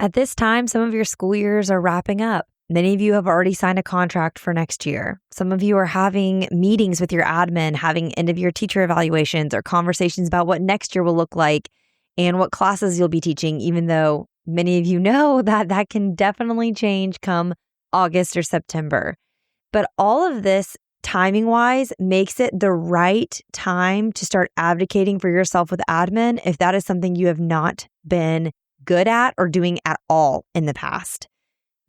At this time, some of your school years are wrapping up. Many of you have already signed a contract for next year. Some of you are having meetings with your admin, having end-of-year teacher evaluations or conversations about what next year will look like and what classes you'll be teaching, even though many of you know that that can definitely change come August or September. But all of this, timing-wise, makes it the right time to start advocating for yourself with admin if that is something you have not been good at or doing at all in the past.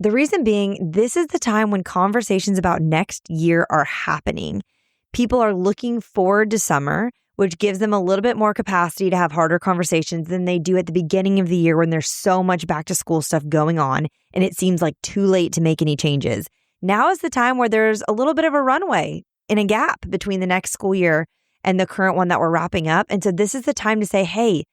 The reason being, this is the time when conversations about next year are happening. People are looking forward to summer, which gives them a little bit more capacity to have harder conversations than they do at the beginning of the year when there's so much back to school stuff going on and it seems like too late to make any changes. Now is the time where there's a little bit of a runway and a gap between the next school year and the current one that we're wrapping up. And so this is the time to say, hey,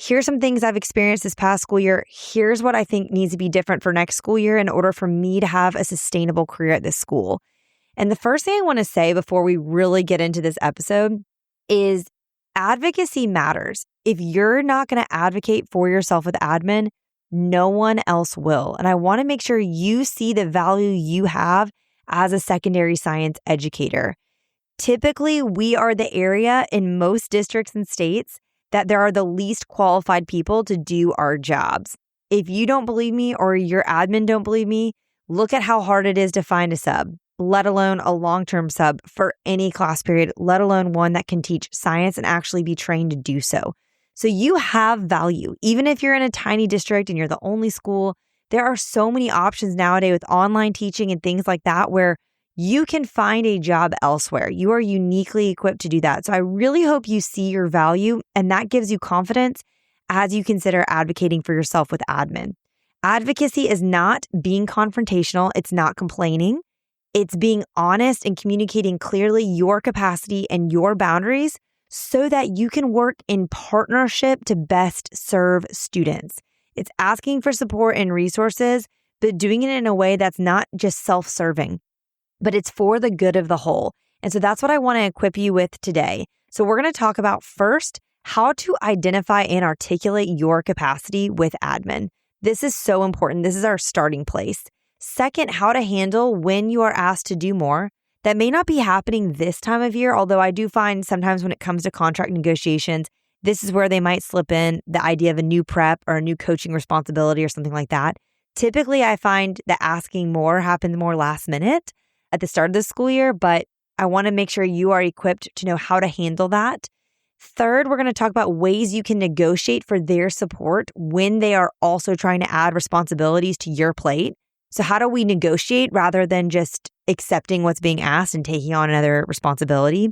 here's some things I've experienced this past school year. Here's what I think needs to be different for next school year in order for me to have a sustainable career at this school. And the first thing I want to say before we really get into this episode is advocacy matters. If you're not going to advocate for yourself with admin, no one else will. And I want to make sure you see the value you have as a secondary science educator. Typically, we are the area in most districts and states that there are the least qualified people to do our jobs. If you don't believe me or your admin don't believe me, look at how hard it is to find a sub, let alone a long-term sub for any class period, let alone one that can teach science and actually be trained to do so. So you have value. Even if you're in a tiny district and you're the only school, there are so many options nowadays with online teaching and things like that where you can find a job elsewhere. You are uniquely equipped to do that. So I really hope you see your value and that gives you confidence as you consider advocating for yourself with admin. Advocacy is not being confrontational. It's not complaining. It's being honest and communicating clearly your capacity and your boundaries so that you can work in partnership to best serve students. It's asking for support and resources, but doing it in a way that's not just self-serving, but it's for the good of the whole. And so that's what I want to equip you with today. So we're going to talk about first, how to identify and articulate your capacity with admin. This is so important. This is our starting place. Second, how to handle when you are asked to do more. That may not be happening this time of year, although I do find sometimes when it comes to contract negotiations, this is where they might slip in the idea of a new prep or a new coaching responsibility or something like that. Typically, I find that asking more happens more last minute at the start of the school year, but I want to make sure you are equipped to know how to handle that. Third, we're going to talk about ways you can negotiate for their support when they are also trying to add responsibilities to your plate. So how do we negotiate rather than just accepting what's being asked and taking on another responsibility?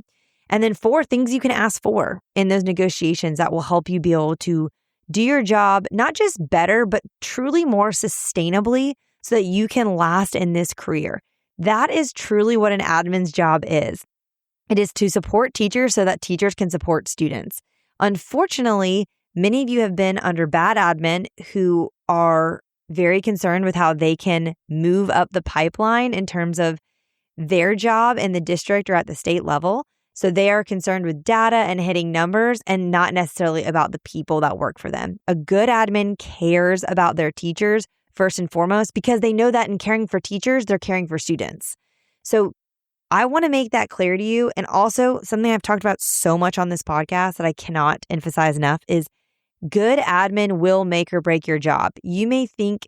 And then four, things you can ask for in those negotiations that will help you be able to do your job, not just better, but truly more sustainably so that you can last in this career. That is truly what an admin's job is. It is to support teachers so that teachers can support students. Unfortunately, many of you have been under bad admin who are very concerned with how they can move up the pipeline in terms of their job in the district or at the state level. So they are concerned with data and hitting numbers and not necessarily about the people that work for them. A good admin cares about their teachers first and foremost because they know that in caring for teachers, they're caring for students. So I want to make that clear to you. And also something I've talked about so much on this podcast that I cannot emphasize enough is good admin will make or break your job. You may think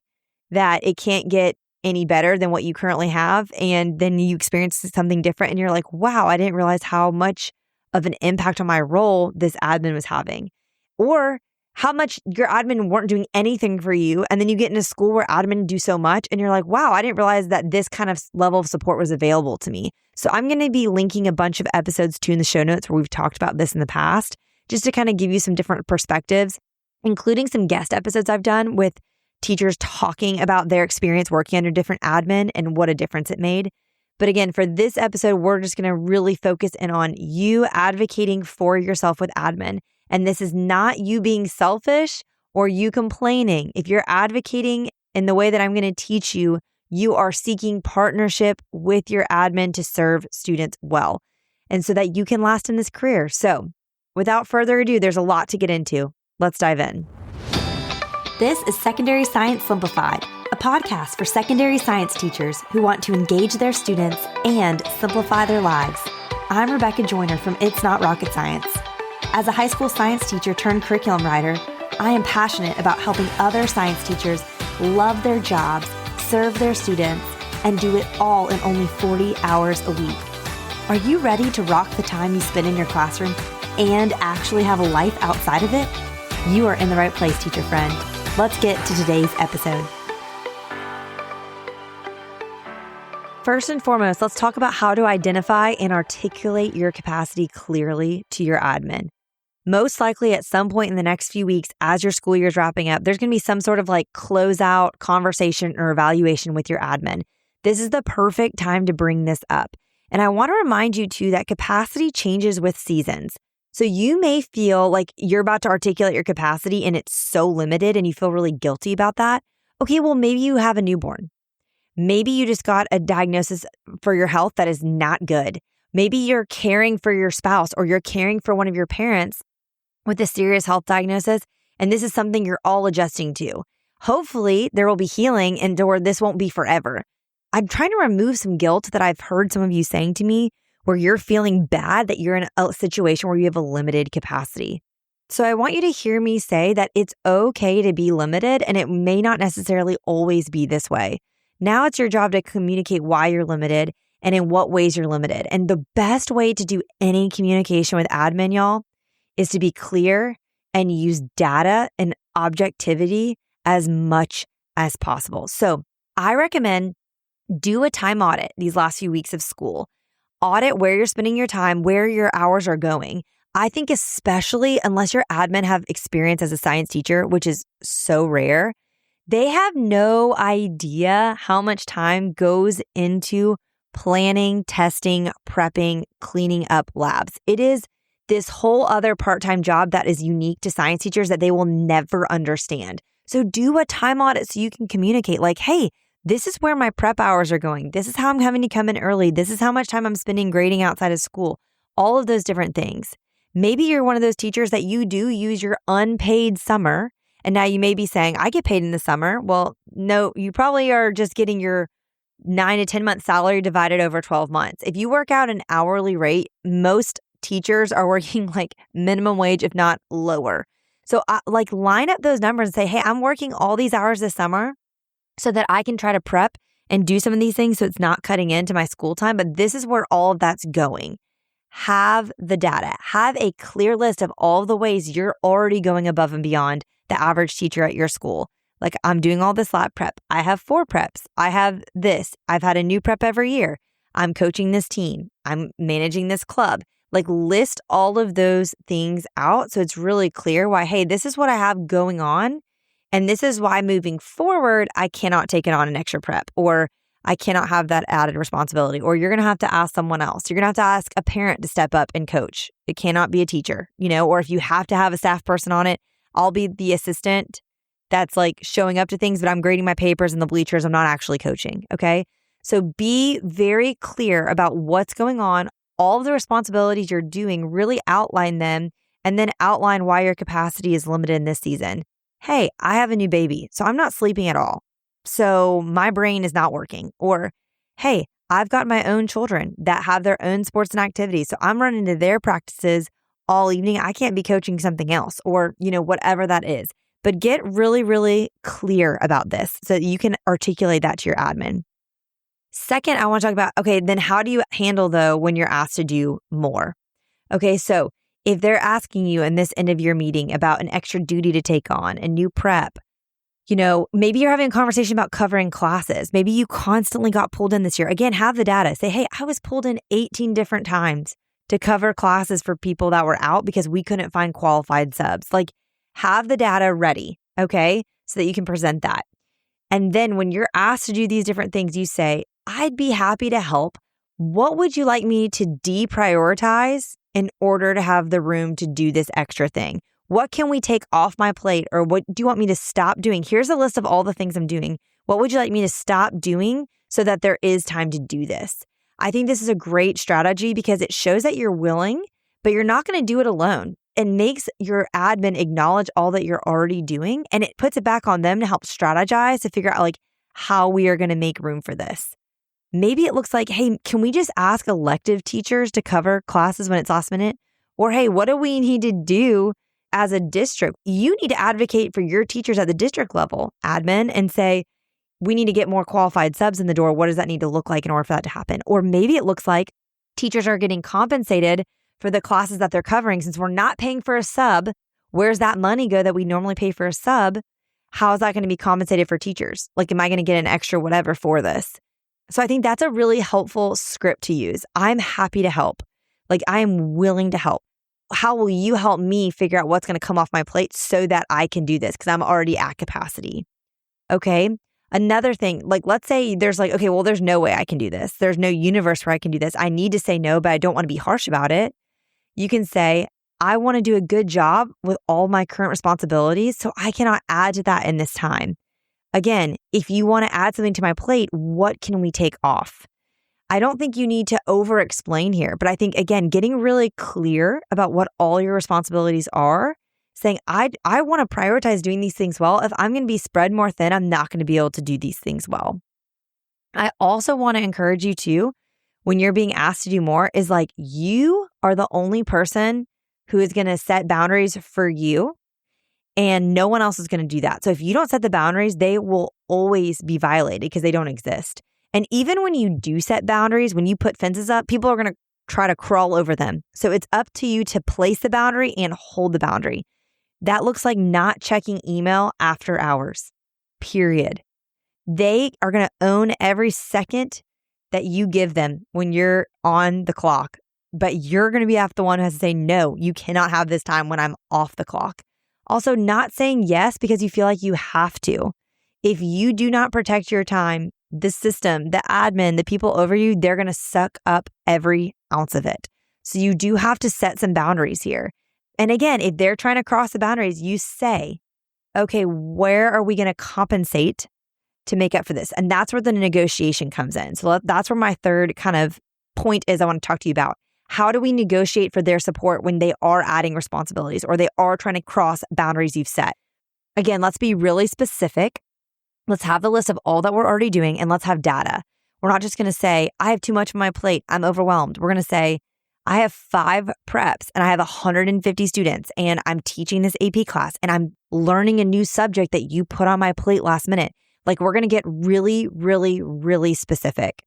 that it can't get any better than what you currently have, and then you experience something different and you're like, wow, I didn't realize how much of an impact on my role this admin was having. Or how much your admin weren't doing anything for you, and then you get in a school where admin do so much and you're like, wow, I didn't realize that this kind of level of support was available to me. So I'm going to be linking a bunch of episodes too in the show notes where we've talked about this in the past, just to kind of give you some different perspectives, including some guest episodes I've done with teachers talking about their experience working under different admin and what a difference it made. But again, for this episode, we're just going to really focus in on you advocating for yourself with admin. And this is not you being selfish or you complaining. If you're advocating in the way that I'm going to teach you, you are seeking partnership with your admin to serve students well and so that you can last in this career. So without further ado, there's a lot to get into. Let's dive in. This is Secondary Science Simplified, a podcast for secondary science teachers who want to engage their students and simplify their lives. I'm Rebecca Joyner from It's Not Rocket Science. As a high school science teacher turned curriculum writer, I am passionate about helping other science teachers love their jobs, serve their students, and do it all in only 40 hours a week. Are you ready to rock the time you spend in your classroom and actually have a life outside of it? You are in the right place, teacher friend. Let's get to today's episode. First and foremost, let's talk about how to identify and articulate your capacity clearly to your admin. Most likely at some point in the next few weeks, as your school year is wrapping up, there's going to be some sort of closeout conversation or evaluation with your admin. This is the perfect time to bring this up. And I want to remind you too that capacity changes with seasons. So you may feel like you're about to articulate your capacity and it's so limited and you feel really guilty about that. Okay, well, maybe you have a newborn. Maybe you just got a diagnosis for your health that is not good. Maybe you're caring for your spouse or you're caring for one of your parents with a serious health diagnosis, and this is something you're all adjusting to. Hopefully, there will be healing or this won't be forever. I'm trying to remove some guilt that I've heard some of you saying to me where you're feeling bad that you're in a situation where you have a limited capacity. So I want you to hear me say that it's okay to be limited, and it may not necessarily always be this way. Now it's your job to communicate why you're limited and in what ways you're limited. And the best way to do any communication with admin, y'all, is to be clear and use data and objectivity as much as possible. So I recommend do a time audit these last few weeks of school. Audit where you're spending your time, where your hours are going. I think especially unless your admin have experience as a science teacher, which is so rare, they have no idea how much time goes into planning, testing, prepping, cleaning up labs. It is this whole other part-time job that is unique to science teachers that they will never understand. So do a time audit so you can communicate hey, this is where my prep hours are going. This is how I'm having to come in early. This is how much time I'm spending grading outside of school. All of those different things. Maybe you're one of those teachers that you do use your unpaid summer. And now you may be saying, I get paid in the summer. Well, no, you probably are just getting your 9 to 10 month salary divided over 12 months. If you work out an hourly rate, most teachers are working minimum wage, if not lower. So line up those numbers and say, hey, I'm working all these hours this summer so that I can try to prep and do some of these things so it's not cutting into my school time. But this is where all of that's going. Have the data. Have a clear list of all of the ways you're already going above and beyond the average teacher at your school. I'm doing all this lab prep. I have 4 preps. I have this. I've had a new prep every year. I'm coaching this team. I'm managing this club. List all of those things out so it's really clear why, hey, this is what I have going on. And this is why moving forward, I cannot take it on an extra prep, or I cannot have that added responsibility, or you're going to have to ask someone else. You're going to have to ask a parent to step up and coach. It cannot be a teacher, or if you have to have a staff person on it, I'll be the assistant that's showing up to things, but I'm grading my papers in the bleachers. I'm not actually coaching. Okay. So be very clear about what's going on, all of the responsibilities you're doing, really outline them, and then outline why your capacity is limited in this season. Hey, I have a new baby, so I'm not sleeping at all. So my brain is not working. Or, hey, I've got my own children that have their own sports and activities. So I'm running to their practices all evening. I can't be coaching something else or, whatever that is. But get really, really clear about this so that you can articulate that to your admin. Second, I want to talk about, okay, then how do you handle though when you're asked to do more? Okay, so if they're asking you in this end of year meeting about an extra duty to take on, a new prep, maybe you're having a conversation about covering classes. Maybe you constantly got pulled in this year. Again, have the data. Say, hey, I was pulled in 18 different times to cover classes for people that were out because we couldn't find qualified subs. Have the data ready, okay, so that you can present that. And then when you're asked to do these different things, you say, I'd be happy to help. What would you like me to deprioritize in order to have the room to do this extra thing? What can we take off my plate, or what do you want me to stop doing? Here's a list of all the things I'm doing. What would you like me to stop doing so that there is time to do this? I think this is a great strategy because it shows that you're willing, but you're not going to do it alone. it makes your admin acknowledge all that you're already doing, and it puts it back on them to help strategize to figure out like how we are going to make room for this. Maybe it looks like, hey, can we just ask elective teachers to cover classes when it's last minute? Or, hey, what do we need to do as a district? You need to advocate for your teachers at the district level, admin, and say, we need to get more qualified subs in the door. What does that need to look like in order for that to happen? Or maybe it looks like teachers are getting compensated for the classes that they're covering. Since we're not paying for a sub, where's that money go that we normally pay for a sub? How is that going to be compensated for teachers? Like, am I going to get an extra whatever for this? So I think that's a really helpful script to use. I'm happy to help. Like, I am willing to help. How will you help me figure out what's going to come off my plate so that I can do this? Because I'm already at capacity. Okay. Another thing, like, let's say there's like, okay, well, there's no way I can do this. There's no universe where I can do this. I need to say no, but I don't want to be harsh about it. You can say, I want to do a good job with all my current responsibilities, so I cannot add to that in this time. Again, if you want to add something to my plate, what can we take off? I don't think you need to over-explain here, but I think, again, getting really clear about what all your responsibilities are, saying, I want to prioritize doing these things well. If I'm going to be spread more thin, I'm not going to be able to do these things well. I also want to encourage you too, when you're being asked to do more, is like, you are the only person who is going to set boundaries for you. And no one else is going to do that. So if you don't set the boundaries, they will always be violated because they don't exist. And even when you do set boundaries, when you put fences up, people are going to try to crawl over them. So it's up to you to place the boundary and hold the boundary. That looks like not checking email after hours, period. They are going to own every second that you give them when you're on the clock. But you're going to be the one who has to say, no, you cannot have this time when I'm off the clock. Also, not saying yes because you feel like you have to. If you do not protect your time, the system, the admin, the people over you, they're going to suck up every ounce of it. So you do have to set some boundaries here. And again, if they're trying to cross the boundaries, you say, okay, where are we going to compensate to make up for this? And that's where the negotiation comes in. So that's where my third kind of point is I want to talk to you about. How do we negotiate for their support when they are adding responsibilities or they are trying to cross boundaries you've set? Again, let's be really specific. Let's have the list of all that we're already doing and let's have data. We're not just going to say, I have too much on my plate, I'm overwhelmed. We're going to say, I have 5 preps and I have 150 students and I'm teaching this AP class and I'm learning a new subject that you put on my plate last minute. Like, we're going to get really, really, really specific.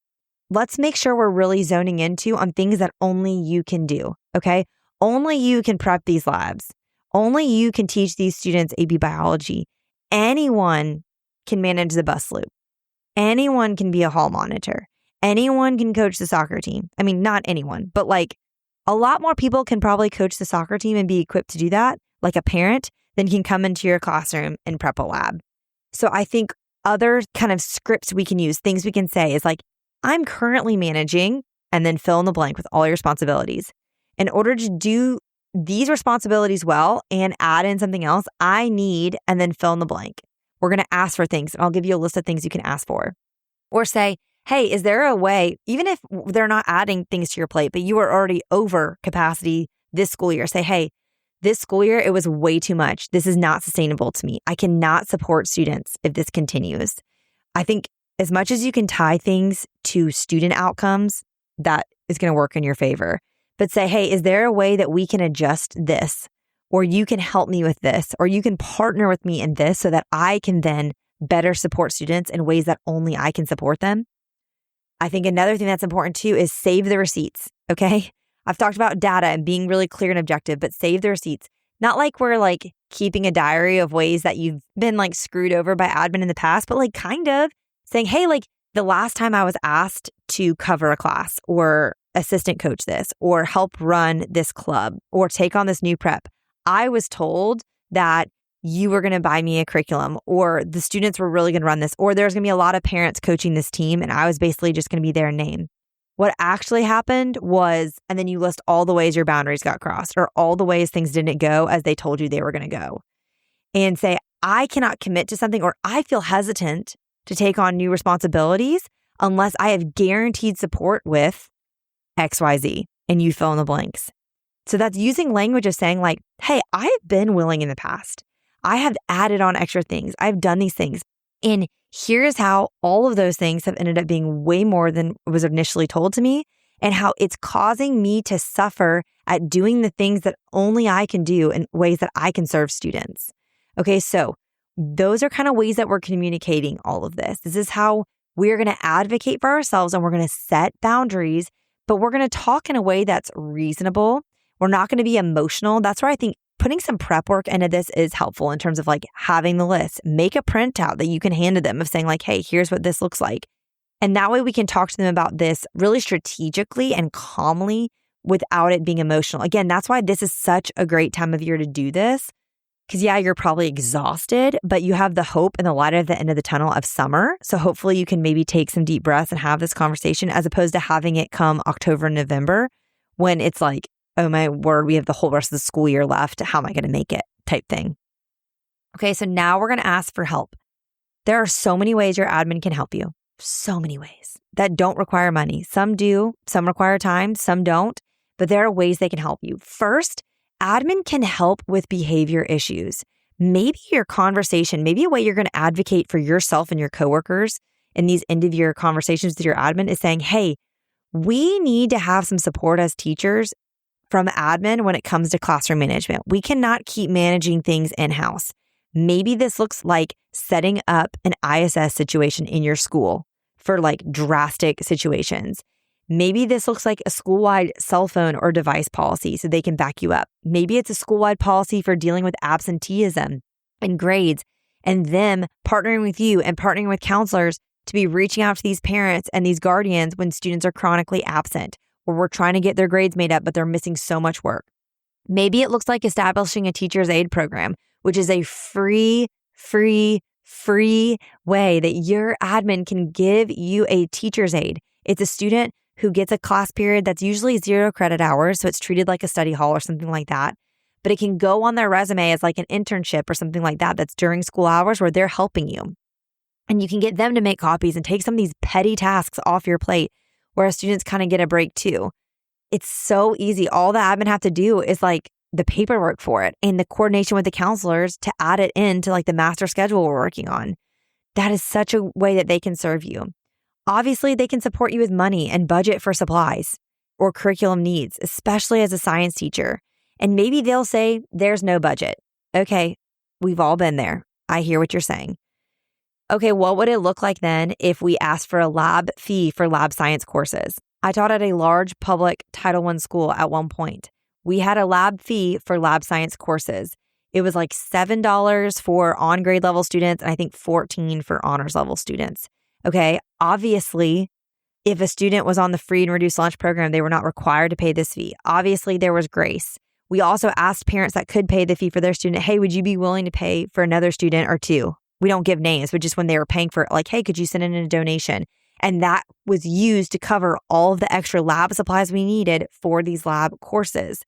Let's make sure we're really zoning into on things that only you can do, okay? Only you can prep these labs. Only you can teach these students AP biology. Anyone can manage the bus loop. Anyone can be a hall monitor. Anyone can coach the soccer team. I mean, not anyone, but like a lot more people can probably coach the soccer team and be equipped to do that, like a parent, than can come into your classroom and prep a lab. So I think other kind of scripts we can use, things we can say is like, I'm currently managing, and then fill in the blank with all your responsibilities. In order to do these responsibilities well and add in something else, I need, and then fill in the blank. We're going to ask for things, and I'll give you a list of things you can ask for. Or say, hey, is there a way, even if they're not adding things to your plate, but you are already over capacity this school year, say, hey, this school year, it was way too much. This is not sustainable to me. I cannot support students if this continues. I think as much as you can tie things to student outcomes, that is going to work in your favor. But say, hey, is there a way that we can adjust this? Or you can help me with this? Or you can partner with me in this so that I can then better support students in ways that only I can support them? I think another thing that's important too is save the receipts, okay? I've talked about data and being really clear and objective, but save the receipts. Not like we're like keeping a diary of ways that you've been like screwed over by admin in the past, but like kind of saying, hey, like the last time I was asked to cover a class or assistant coach this or help run this club or take on this new prep, I was told that you were going to buy me a curriculum or the students were really going to run this or there's going to be a lot of parents coaching this team and I was basically just going to be their name. What actually happened was, and then you list all the ways your boundaries got crossed or all the ways things didn't go as they told you they were going to go. And say, I cannot commit to something or I feel hesitant to take on new responsibilities unless I have guaranteed support with XYZ and you fill in the blanks. So that's using language of saying like, hey, I have been willing in the past. I have added on extra things. I've done these things. And here's how all of those things have ended up being way more than was initially told to me, and how it's causing me to suffer at doing the things that only I can do in ways that I can serve students. Okay, so those are kind of ways that we're communicating all of this. This is how we're going to advocate for ourselves, and we're going to set boundaries, but we're going to talk in a way that's reasonable. We're not going to be emotional. That's where I think putting some prep work into this is helpful in terms of like having the list. Make a printout that you can hand to them of saying like, hey, here's what this looks like. And that way we can talk to them about this really strategically and calmly without it being emotional. Again, that's why this is such a great time of year to do this. Because yeah, you're probably exhausted, but you have the hope and the light at the end of the tunnel of summer. So hopefully you can maybe take some deep breaths and have this conversation as opposed to having it come October, November when it's like, oh my word, we have the whole rest of the school year left. How am I going to make it type thing? Okay, so now we're going to ask for help. There are so many ways your admin can help you. So many ways that don't require money. Some do, some require time, some don't, but there are ways they can help you. First, admin can help with behavior issues. Maybe your conversation, maybe a way you're going to advocate for yourself and your coworkers in these end of year conversations with your admin is saying, hey, we need to have some support as teachers from admin when it comes to classroom management. We cannot keep managing things in-house. Maybe this looks like setting up an ISS situation in your school for like drastic situations. Maybe this looks like a school-wide cell phone or device policy so they can back you up. Maybe it's a school-wide policy for dealing with absenteeism and grades, and them partnering with you and partnering with counselors to be reaching out to these parents and these guardians when students are chronically absent, or we're trying to get their grades made up, but they're missing so much work. Maybe it looks like establishing a teacher's aid program, which is a free way that your admin can give you a teacher's aid. It's a student who gets a class period that's usually 0 credit hours, so it's treated like a study hall or something like that. But it can go on their resume as like an internship or something like that that's during school hours where they're helping you. And you can get them to make copies and take some of these petty tasks off your plate where students kind of get a break too. It's so easy. All the admin have to do is like the paperwork for it and the coordination with the counselors to add it into like the master schedule we're working on. That is such a way that they can serve you. Obviously, they can support you with money and budget for supplies or curriculum needs, especially as a science teacher. And maybe they'll say, there's no budget. Okay, we've all been there. I hear what you're saying. Okay, what would it look like then if we asked for a lab fee for lab science courses? I taught at a large public Title I school at one point. We had a lab fee for lab science courses. It was like $7 for on-grade level students and I think $14 for honors level students. Okay, obviously, if a student was on the free and reduced lunch program, they were not required to pay this fee. Obviously, there was grace. We also asked parents that could pay the fee for their student, hey, would you be willing to pay for another student or two? We don't give names, but just when they were paying for it, like, hey, could you send in a donation? And that was used to cover all of the extra lab supplies we needed for these lab courses.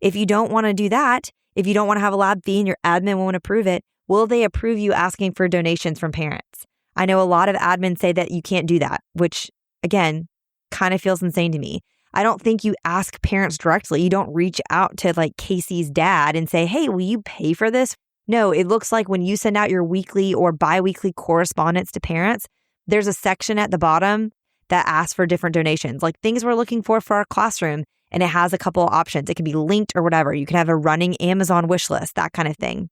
If you don't want to do that, if you don't want to have a lab fee and your admin won't approve it, will they approve you asking for donations from parents? I know a lot of admins say that you can't do that, which again, kind of feels insane to me. I don't think you ask parents directly. You don't reach out to like Casey's dad and say, hey, will you pay for this? No, it looks like when you send out your weekly or biweekly correspondence to parents, there's a section at the bottom that asks for different donations, like things we're looking for our classroom. And it has a couple of options. It can be linked or whatever. You can have a running Amazon wish list, that kind of thing.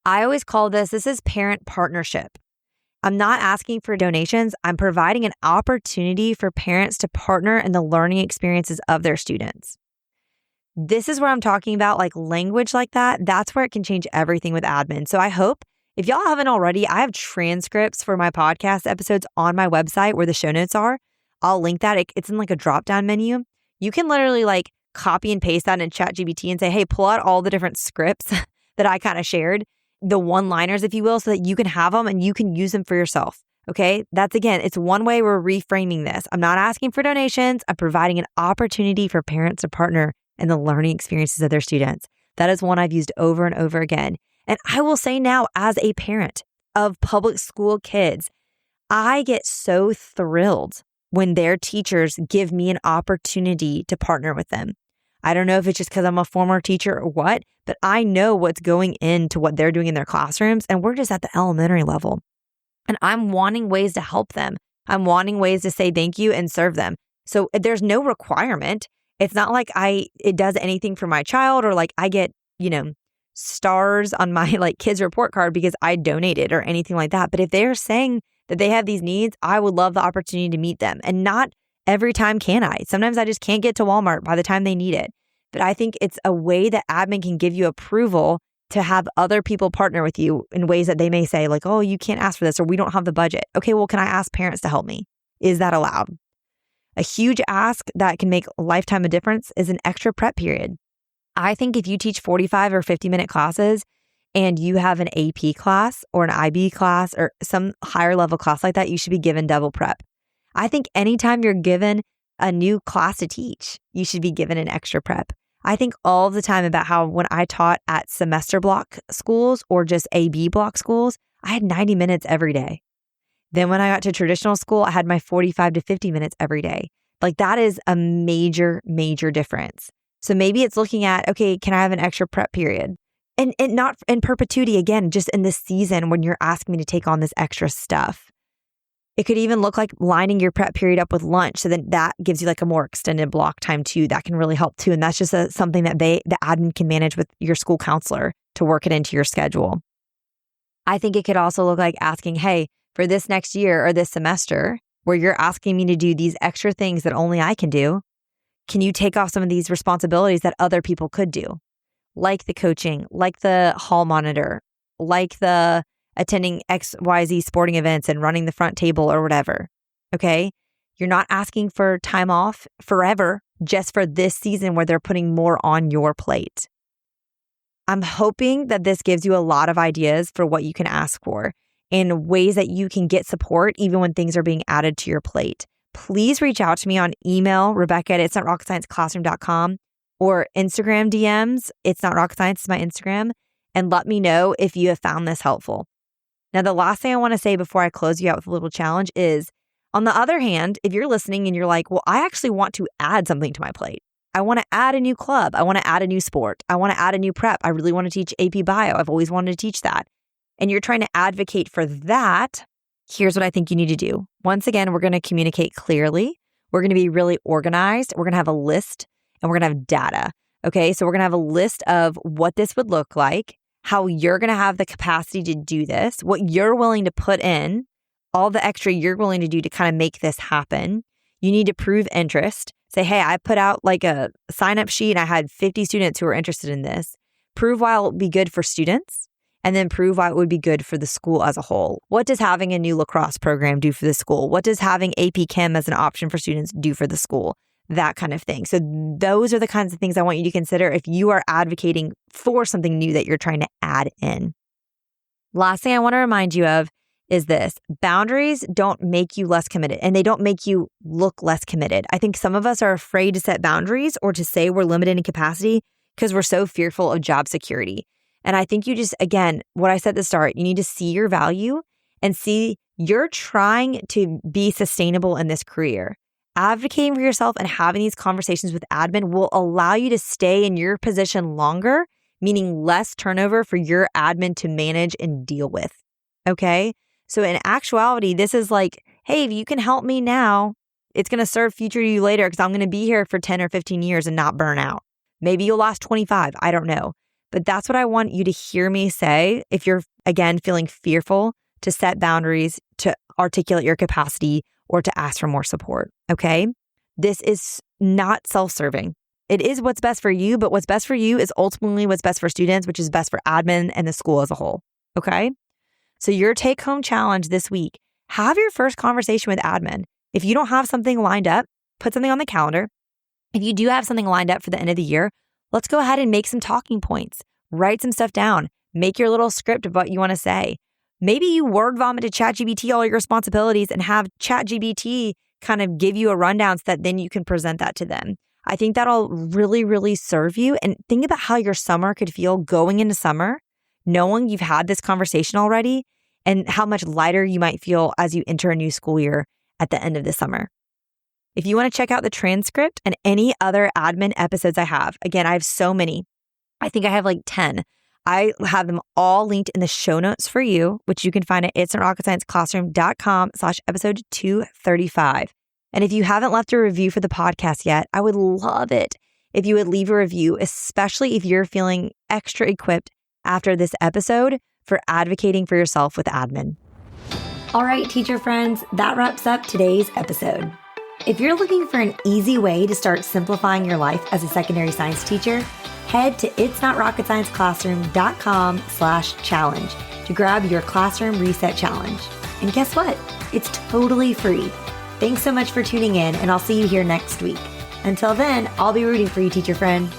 I always call this is parent partnership. I'm not asking for donations. I'm providing an opportunity for parents to partner in the learning experiences of their students. This is where I'm talking about like language like that. That's where it can change everything with admin. So I hope if y'all haven't already, I have transcripts for my podcast episodes on my website where the show notes are. I'll link that. It's in like a drop-down menu. You can literally like copy and paste that in ChatGPT and say, hey, pull out all the different scripts that I kind of shared, the one-liners, if you will, so that you can have them and you can use them for yourself. Okay. That's again, it's one way we're reframing this. I'm not asking for donations. I'm providing an opportunity for parents to partner in the learning experiences of their students. That is one I've used over and over again. And I will say now, as a parent of public school kids, I get so thrilled when their teachers give me an opportunity to partner with them. I don't know if it's just because I'm a former teacher or what, but I know what's going into what they're doing in their classrooms. And we're just at the elementary level. And I'm wanting ways to help them. I'm wanting ways to say thank you and serve them. So there's no requirement. It's not like it does anything for my child or like I get, stars on my like kids report card because I donated or anything like that. But if they're saying that they have these needs, I would love the opportunity to meet them. And not every time can I. Sometimes I just can't get to Walmart by the time they need it. But I think it's a way that admin can give you approval to have other people partner with you in ways that they may say like, oh, you can't ask for this or we don't have the budget. Okay, well, can I ask parents to help me? Is that allowed? A huge ask that can make a lifetime of difference is an extra prep period. I think if you teach 45 or 50-minute classes and you have an AP class or an IB class or some higher level class like that, you should be given double prep. I think anytime you're given a new class to teach, you should be given an extra prep. I think all the time about how when I taught at semester block schools or just AB block schools, I had 90 minutes every day. Then when I got to traditional school, I had my 45 to 50 minutes every day. Like that is a major, major difference. So maybe it's looking at, okay, can I have an extra prep period? And not in perpetuity, again, just in this season when you're asking me to take on this extra stuff. It could even look like lining your prep period up with lunch. So then that gives you like a more extended block time too. That can really help too. And that's just something that the admin can manage with your school counselor to work it into your schedule. I think it could also look like asking, hey, for this next year or this semester where you're asking me to do these extra things that only I can do, can you take off some of these responsibilities that other people could do? Like the coaching, like the hall monitor, like the attending XYZ sporting events and running the front table or whatever. Okay. You're not asking for time off forever, just for this season where they're putting more on your plate. I'm hoping that this gives you a lot of ideas for what you can ask for and ways that you can get support even when things are being added to your plate. Please reach out to me on email, Rebecca@itsnotrocketscienceclassroom.com, or Instagram DMs. It's Not Rocket Science is my Instagram, and let me know if you have found this helpful. Now, the last thing I want to say before I close you out with a little challenge is, on the other hand, if you're listening and you're like, well, I actually want to add something to my plate. I want to add a new club. I want to add a new sport. I want to add a new prep. I really want to teach AP Bio. I've always wanted to teach that. And you're trying to advocate for that. Here's what I think you need to do. Once again, we're going to communicate clearly. We're going to be really organized. We're going to have a list and we're going to have data. Okay, so we're going to have a list of what this would look like, how you're going to have the capacity to do this, what you're willing to put in, all the extra you're willing to do to kind of make this happen. You need to prove interest. Say, hey, I put out like a sign-up sheet and I had 50 students who were interested in this. Prove why it would be good for students. And then prove why it would be good for the school as a whole. What does having a new lacrosse program do for the school? What does having AP Chem as an option for students do for the school? That kind of thing. So those are the kinds of things I want you to consider if you are advocating for something new that you're trying to add in. Last thing I want to remind you of is this. Boundaries don't make you less committed and they don't make you look less committed. I think some of us are afraid to set boundaries or to say we're limited in capacity because we're so fearful of job security. And I think you just, again, what I said at the start, you need to see your value and see you're trying to be sustainable in this career. Advocating for yourself and having these conversations with admin will allow you to stay in your position longer, meaning less turnover for your admin to manage and deal with. Okay? So in actuality, this is like, hey, if you can help me now, it's going to serve future you later because I'm going to be here for 10 or 15 years and not burn out. Maybe you'll last 25. I don't know. But that's what I want you to hear me say if you're, again, feeling fearful to set boundaries, to articulate your capacity, or to ask for more support, okay? This is not self-serving. It is what's best for you, but what's best for you is ultimately what's best for students, which is best for admin and the school as a whole, okay? So your take-home challenge this week, have your first conversation with admin. If you don't have something lined up, put something on the calendar. If you do have something lined up for the end of the year, let's go ahead and make some talking points. Write some stuff down. Make your little script of what you want to say. Maybe you word vomit to ChatGPT all your responsibilities and have ChatGPT kind of give you a rundown so that then you can present that to them. I think that'll really, really serve you. And think about how your summer could feel going into summer, knowing you've had this conversation already, and how much lighter you might feel as you enter a new school year at the end of the summer. If you want to check out the transcript and any other admin episodes I have, again, I have so many. I think I have like 10. I have them all linked in the show notes for you, which you can find at itsnotrocketscienceclassroom.com/episode 235. And if you haven't left a review for the podcast yet, I would love it if you would leave a review, especially if you're feeling extra equipped after this episode for advocating for yourself with admin. All right, teacher friends, that wraps up today's episode. If you're looking for an easy way to start simplifying your life as a secondary science teacher, head to itsnotrocketscienceclassroom.com/challenge to grab your classroom reset challenge. And guess what? It's totally free. Thanks so much for tuning in, and I'll see you here next week. Until then, I'll be rooting for you, teacher friend.